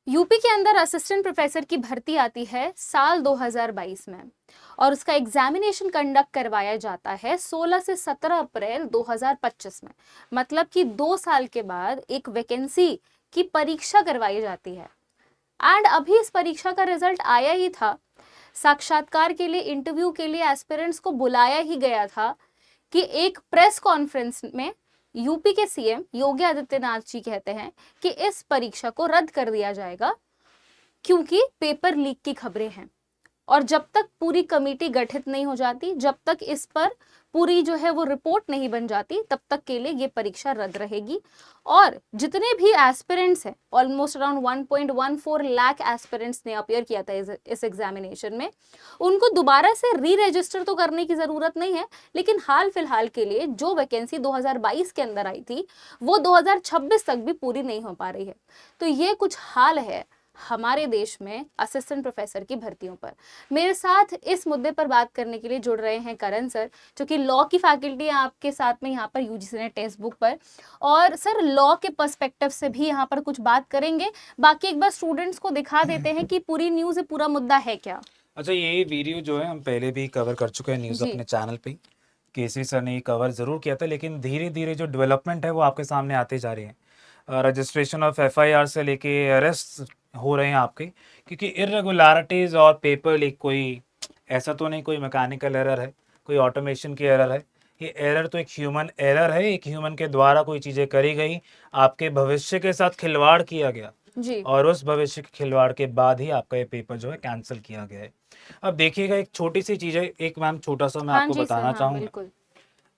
UP के अंदर assistant professor की भर्ती आती है साल 2022 में और उसका एग्जामिनेशन कंडक्ट करवाया जाता है 16 से 17 अप्रैल 2025 में। मतलब कि 2 साल के बाद एक वैकेंसी की परीक्षा करवाई जाती है। एंड अभी इस परीक्षा का रिजल्ट आया ही था। साक्षात्कार के लिए, इंटरव्यू के लिए एस्पिरेंट्स को बुलाया ही गया था कि एक प्रेस कॉन्फ्रेंस में यूपी के सीएम योगी आदित्यनाथ जी कहते हैं कि इस परीक्षा को रद्द कर दिया जाएगा क्योंकि पेपर लीक की खबरें हैं। और जब तक पूरी कमेटी गठित नहीं हो जाती, जब तक इस पर पूरी जो है वो रिपोर्ट नहीं बन जाती, तब तक के लिए ये परीक्षा रद्द रहेगी। और जितने भी एस्पिरेंट्स हैं, ऑलमोस्ट अराउंड 1.14 लाख एस्पिरेंट्स ने अपियर किया था इस एग्जामिनेशन में, उनको दोबारा से री रजिस्टर तो करने की जरूरत नहीं है। लेकिन हाल फिलहाल के लिए जो वैकेंसी 2022 के अंदर आई थी वो 2026 तक भी पूरी नहीं हो पा रही है। तो ये कुछ हाल है हमारे देश में असिस्टेंट प्रोफेसर की भर्तियों पर। मेरे साथ इस मुद्दे पर बात करने के लिए जुड़ रहे हैं करण सर, जो कि लॉ की फैकल्टी आपके साथ में यहाँ पर यूजीसी ने टेक्स्ट बुक पर। और सर, लॉ के पर्सपेक्टिव से भी यहाँ पर कुछ बात करेंगे। बाकी एक बार स्टूडेंट्स को दिखा देते हैं कि पूरी न्यूज़, पूरा मुद्दा है क्या। अच्छा, ये वीडियो जो है हम पहले भी कवर कर चुके हैं न्यूज़ अपने चैनल पे। केसी सर ने कवर ज़रूर किया था, लेकिन धीरे धीरे जो डेवलपमेंट है वो आपके सामने आते जा रही है। रजिस्ट्रेशन ऑफ एफआईआर से लेके अरेस्ट हो रहे हैं आपके, क्योंकि इरेगुलरिटीज़ और पेपर लीक कोई ऐसा तो नहीं कोई मैकेनिकल एरर है, कोई ऑटोमेशन की एरर है। ये एरर तो एक ह्यूमन एरर है, एक ह्यूमन के द्वारा कोई चीज़ें करी गई, आपके भविष्य के साथ खिलवाड़ किया गया जी। और उस भविष्य के खिलवाड़ के बाद ही आपका ये पेपर जो है कैंसिल किया गया है। अब देखिएगा, एक छोटी सी चीज़ है, एक मैम छोटा सा मैं हाँ आपको जी सर, बताना हाँ चाहूँगा। बिल्कुल।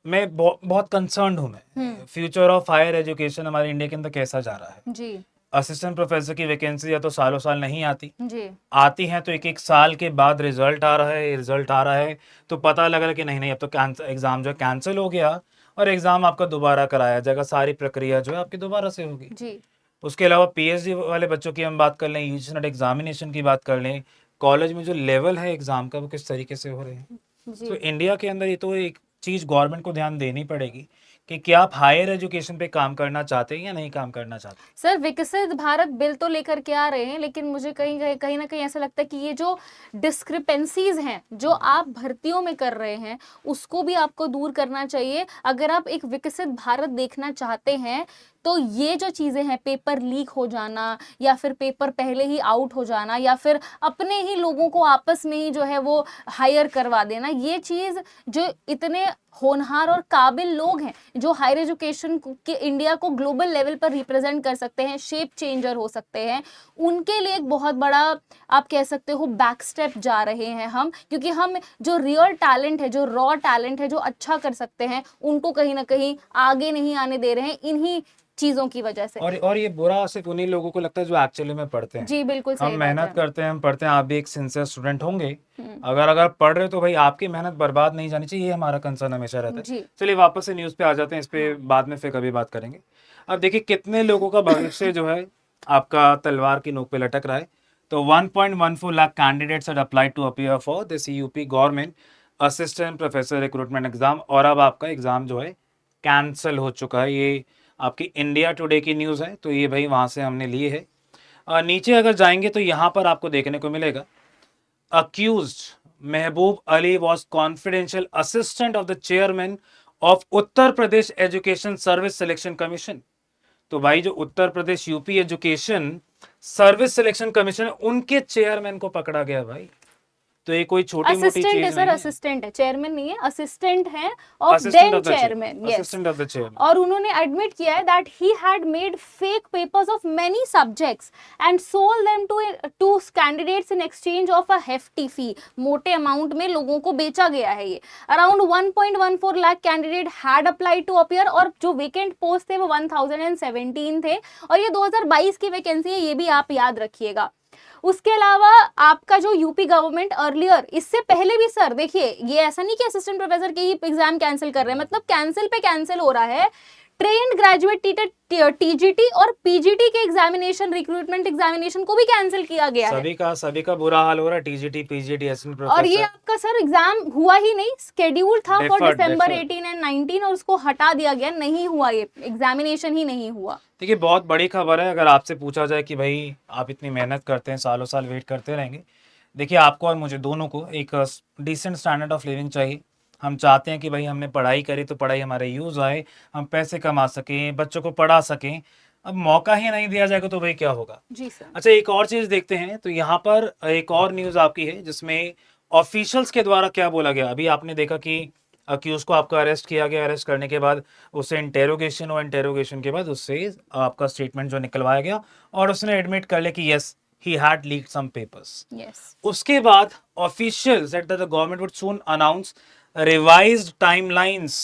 मैं बहुत कंसर्न्ड हूँ। मैं फ्यूचर ऑफ हायर एजुकेशन हमारे इंडिया के अंदर कैसा जा रहा है। जी। असिस्टेंट प्रोफेसर की वैकेंसी या तो सालों साल नहीं आती, जी। आती हैं तो एक एक साल के बाद रिजल्ट आ रहा है। रिजल्ट आ रहा है तो पता लग रहा है कि नहीं नहीं, अब तो कैंसिल, एग्ज़ाम जो है कैंसिल हो गया और एग्ज़ाम आपका दोबारा कराया जाएगा, सारी प्रक्रिया जो है आपकी दोबारा से होगी। जी। उसके अलावा पीएचडी वाले बच्चों की हम बात कर लें, यूजीसी नेट एग्जामिनेशन की बात कर लें, कॉलेज में जो लेवल है एग्ज़ाम का वो किस तरीके से हो रहे हैं। तो जी। इंडिया के अंदर ये तो एक चीज़ गवर्नमेंट को ध्यान देनी पड़ेगी कि क्या आप हायर एजुकेशन पे काम करना चाहते हैं या नहीं काम करना चाहते। सर, विकसित भारत बिल तो लेकर के आ रहे हैं, लेकिन मुझे कहीं ना कहीं ऐसा लगता है कि ये जो डिस्क्रिपेंसीज हैं जो आप भर्तियों में कर रहे हैं, उसको भी आपको दूर करना चाहिए। अगर आप एक विकसित भारत देखना चाहते हैं तो ये जो चीजें हैं, पेपर लीक हो जाना या फिर पेपर पहले ही आउट हो जाना या फिर अपने ही लोगों को आपस में ही जो है वो हायर करवा देना, ये चीज जो इतने होनहार और काबिल लोग हैं जो हायर एजुकेशन के इंडिया को ग्लोबल लेवल पर रिप्रेजेंट कर सकते हैं, शेप चेंजर हो सकते हैं, उनके लिए एक बहुत बड़ा, आप कह सकते हो, बैक स्टेप जा रहे हैं हम। क्योंकि हम जो रियल टैलेंट है, जो रॉ टैलेंट है, जो अच्छा कर सकते हैं, उनको कहीं ना कहीं आगे नहीं आने दे रहे हैं इन्हीं चीजों की वजह से। और ये बुरा सिर्फ उन्हीं लोगों को लगता है जो एक्चुअली में पढ़ते हैं। जी बिल्कुल हम सही बात मेहनत है। करते हैं, हम पढ़ते हैं, आप भी एक सिंसियर स्टूडेंट होंगे। हम्म। अगर पढ़ रहे हो तो भाई आपकी मेहनत बर्बाद नहीं जानी चाहिए, ये हमारा कंसर्न हमेशा रहता है। जी। चलिए वापस से न्यूज़ पे आ जाते हैं, इस पे बाद में फिर कभी बात करेंगे। अब देखिए कितने लोगों का भविष्य जो है आपका तलवार की नोक पे लटक रहा है। तो 1.14 lakh candidates had applied to appear for this UP government assistant professor recruitment exam, और अब आपका एग्जाम जो है कैंसिल हो चुका है। ये आपकी इंडिया टुडे की न्यूज़ है, तो ये भाई वहाँ से हमने ली है। नीचे अगर जाएंगे तो यहाँ पर आपको देखने को मिलेगा, accused Mehboob Ali was confidential assistant of the chairman of Uttar Pradesh education service selection commission. तो भाई जो Uttar Pradesh UP education service selection commission, उनके चेयरमैन को पकड़ा गया भाई। तो ये कोई छोटी मोटी असिस्टेंट है चीज सर, नहीं है। असिस्टेंट है, चेयरमैन नहीं है, असिस्टेंट है of assistant then of the chair, chairman. Yes. Assistant of the chairman. और उन्होंने एडमिट किया है that he had made fake papers of many subjects and sold them to candidates in exchange of a hefty fee. मोटे amount में लोगों को बेचा गया है ये। Around 1.14 lakh candidate had applied to appear और जो वेकेंट पोस्ट थे वो 1017 थे। और ये 2022 की वैकेंसी है, ये भी आप याद रखिएगा। उसके अलावा आपका जो यूपी गवर्नमेंट अर्लियर, इससे पहले भी सर देखिए, ये ऐसा नहीं कि असिस्टेंट प्रोफेसर के ही एग्जाम कैंसिल कर रहे हैं, मतलब कैंसिल पे कैंसिल हो रहा है। ट्रेन्ड ग्रेजुएट टीचर टीजीटी और पीजीटी के एग्जामिनेशन, रिक्रूटमेंट एग्जामिनेशन को भी कैंसिल किया गया है। सभी का बुरा हाल हो रहा है, टीजीटी पीजीटी असिस्टेंट और ये प्रोफेसर आपका सर एग्जाम हुआ ही नहीं, स्केड्यूल था for Deferred, December deferred। 18 and 19 और उसको हटा दिया गया, नहीं हुआ, ये एग्जामिनेशन ही नहीं हुआ। देखिए बहुत बड़ी खबर है। अगर आपसे पूछा जाए कि भाई आप इतनी मेहनत करते हैं, सालों साल वेट करते रहेंगे, देखिए आपको और मुझे दोनों को एक डिसेंट स्टैंडर्ड ऑफ लिविंग चाहिए। हम चाहते हैं कि भाई हमने पढ़ाई करी तो पढ़ाई हमारे यूज़ आए, हम पैसे कमा सकें, बच्चों को पढ़ा सकें। अब मौका ही नहीं दिया जाएगा तो भाई क्या होगा। जी सर। अच्छा एक और चीज़ देखते हैं, तो यहाँ पर एक और न्यूज़ आपकी है जिसमें ऑफिशियल्स के द्वारा क्या बोला गया। अभी आपने देखा कि अक्यूज को आपका अरेस्ट किया गया, अरेस्ट करने के बाद उससे इंटेरोगेशन हुआ, इंटेरोगेशन के बाद उससे आपका स्टेटमेंट जो निकलवाया गया और उसने एडमिट कर लिया कि yes he had leaked some papers. Yes. उसके बाद official said that the government would soon announce revised timelines.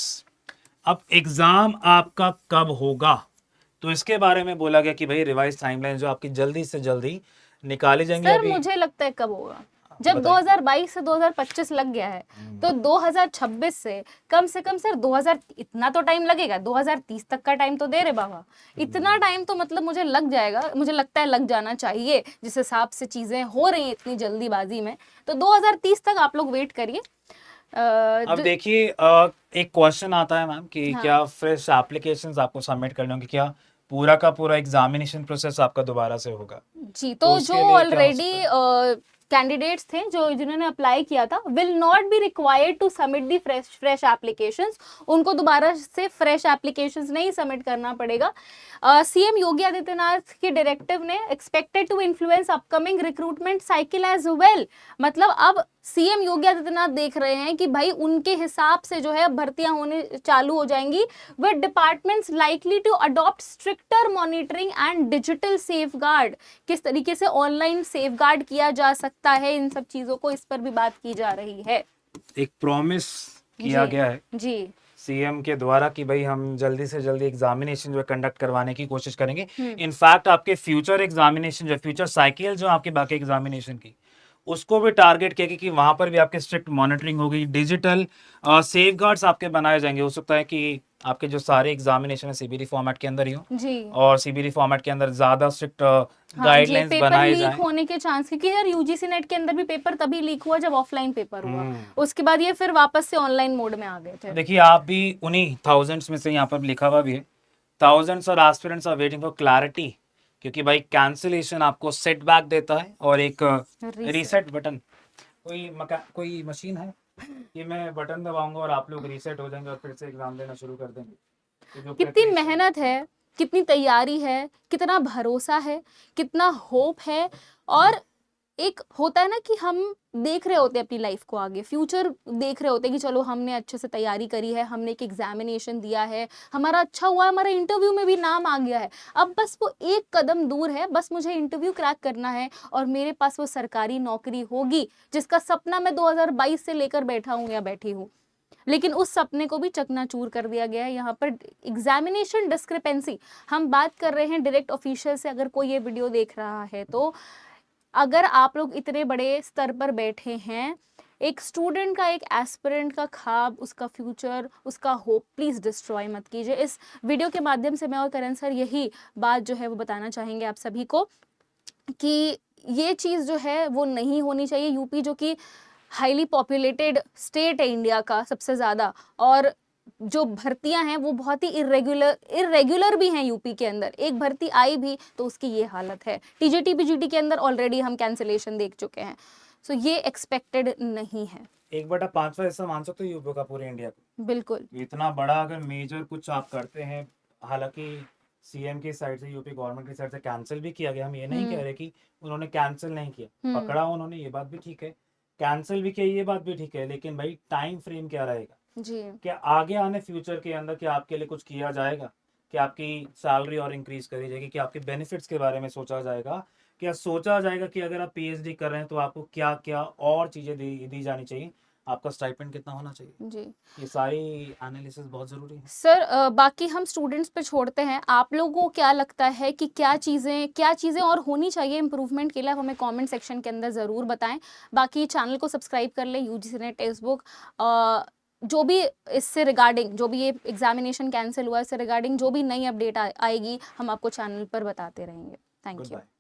अब एग्जाम आपका कब होगा, तो इसके बारे में बोला गया कि भाई रिवाइज टाइमलाइन जो आपकी जल्दी से जल्दी निकाली जाएंगी। सर अभी मुझे लगता है कब होगा, जब बताइए। 2022 से 2025 लग गया है तो 2026 से कम सर 2000, इतना तो टाइम लगेगा, 2030 तक का टाइम तो दे रहे बाबा, इतना टाइम तो मतलब मुझे लग जाएगा, मुझे लगता है लग जाना चाहिए जिस हिसाब से चीजें हो रही हैं इतनी जल्दीबाजी में। तो 2030 तक आप लोग वेट करिए। अब देखिए एक क्वेश्चन आता है मैम कि हाँ। क्या फ्रेश एप्लीकेशंस आपको सबमिट करने होंगे, क्या पूरा का पूरा एग्जामिनेशन प्रोसेस आपका दोबारा से होगा। जी, तो तो उसके जो लिए क्या हो ऑलरेडी सकता कैंडिडेट्स थे जो जिन्होंने अप्लाई किया था will not be required to submit the fresh applications, उनको दोबारा से फ्रेश एप्लीकेशंस नहीं सबमिट करना पड़ेगा। सीएम योगी आदित्यनाथ के डायरेक्टिव ने expected to influence upcoming recruitment cycle as well. मतलब अब सीएम योगी आदित्यनाथ देख रहे हैं कि भाई उनके हिसाब से जो है भर्तियां होने चालू हो जाएंगी, with departments likely to adopt stricter monitoring and digital safeguard. किस तरीके से ऑनलाइन सेफगार्ड किया जा सकता है, इन सब चीजों को, इस पर भी बात की जा रही है। एक प्रॉमिस किया जी, गया है जी। सीएम के द्वारा कि भाई हम जल्दी से जल्दी एग्जामिनेशन जो है कंडक्ट करवाने की कोशिश करेंगे। हम्म। इनफैक्ट आपके फ्यूचर एग्जामिनेशन जो फ्यूचर साइकिल जो आपके बाकी एग्जामिनेशन की, उसको भी टारगेट किया कि वहां पर भी आपके स्ट्रिक्ट मॉनिटरिंग होगी, डिजिटल सेफगार्ड्स आपके बनाए जाएंगे। हो सकता है कि आपके जो सारे एग्जामिनेशन है सीबीडी फॉर्मेट के अंदर ही हो जी और सीबीडी फॉर्मेट के अंदर ज्यादा स्ट्रिक्ट हाँ जी, गाइडलाइंस पेपर बनाए लीक जाएं। होने के चांस, क्योंकि यार यूजीसी नेट के अंदर भी पेपर तभी लीक हुआ जब ऑफलाइन पेपर हुआ, हम्म। उसके बाद ये फिर वापस से ऑनलाइन मोड में आ गए थे। देखिए आप भी उन्हीं थाउजेंड्स में से, यहाँ पर लिखा हुआ भी है थाउजेंड्स और aspirants are waiting for clarity, क्योंकि भाई कैंसिलेशन आपको सेटबैक देता है और एक रीसेट बटन, कोई मशीन है कि मैं बटन दबाऊंगा और आप लोग रीसेट हो जाएंगे और फिर से एग्जाम देना शुरू कर देंगे। तो जो कितनी preparation- मेहनत है, कितनी तैयारी है, कितना भरोसा है, कितना होप है, और एक होता है ना कि हम देख रहे होते हैं अपनी लाइफ को आगे, फ्यूचर देख रहे होते हैं कि चलो हमने अच्छे से तैयारी करी है, हमने एक एग्जामिनेशन दिया है, हमारा अच्छा हुआ, हमारा इंटरव्यू में भी नाम आ गया है, अब बस वो एक कदम दूर है, बस मुझे इंटरव्यू क्रैक करना है और मेरे पास वो सरकारी नौकरी होगी जिसका सपना मैं 2022 से लेकर बैठा हूँ या बैठी हूँ। लेकिन उस सपने को भी चकनाचूर कर दिया गया है। यहाँ पर एग्जामिनेशन डिस्क्रिपेंसी, हम बात कर रहे हैं डायरेक्ट ऑफिशियल से, अगर कोई ये वीडियो देख रहा है तो अगर आप लोग इतने बड़े स्तर पर बैठे हैं, एक स्टूडेंट का, एक एस्पिरेंट का ख्वाब, उसका फ्यूचर, उसका होप प्लीज डिस्ट्रॉय मत कीजिए। इस वीडियो के माध्यम से मैं और करण सर यही बात जो है वो बताना चाहेंगे आप सभी को कि ये चीज़ जो है वो नहीं होनी चाहिए। यूपी जो कि हाईली पॉपुलेटेड स्टेट है इंडिया का सबसे ज़्यादा, और जो भर्तियां हैं वो बहुत ही इरेगुलर भी हैं यूपी के अंदर, एक भर्ती आई भी तो उसकी ये हालत है। टीजीटी पीजीटी के अंदर ऑलरेडी हम कैंसिलेशन देख चुके हैं, सो ये एक्सपेक्टेड नहीं है। 1/5 हिस्सा मान सकते हो यूपी का पूरे इंडिया का। बिल्कुल। इतना बड़ा अगर मेजर कुछ आप करते हैं, हालांकि सीएम की साइड से, यूपी गवर्नमेंट की साइड से कैंसिल भी किया गया, हम ये नहीं कह रहे कि उन्होंने कैंसिल नहीं किया, पकड़ा उन्होंने, ये बात भी ठीक है, कैंसिल भी किया ये बात भी ठीक है, लेकिन भाई टाइम फ्रेम क्या रहेगा जी। क्या आगे आने फ्यूचर के अंदर क्या आपके लिए कुछ किया जाएगा, कि आपकी सैलरी और इंक्रीज करी जाएगी, कि आपके बेनिफिट्स के बारे में सोचा जाएगा, क्या सोचा जाएगा कि अगर आप पीएचडी कर रहे हैं तो आपको क्या क्या और चीज़ें दी जानी चाहिए, आपका स्टाइपेंड कितना होना चाहिए, जी ये सारी एनालिसिस बहुत ज़रूरी है। सर, बाकी हम स्टूडेंट्स पे छोड़ते हैं, आप लोगों को क्या लगता है कि क्या चीज़ें और होनी चाहिए इम्प्रूवमेंट के लिए, आप हमें कमेंट सेक्शन के अंदर ज़रूर बताएं। बाकी चैनल को सब्सक्राइब कर लें, यूजीसी नेट टेक्स्ट बुक जो भी इससे रिगार्डिंग, जो भी ये एग्जामिनेशन कैंसिल हुआ इससे रिगार्डिंग जो भी नई अपडेट आएगी हम आपको चैनल पर बताते रहेंगे। Thank you. Goodbye.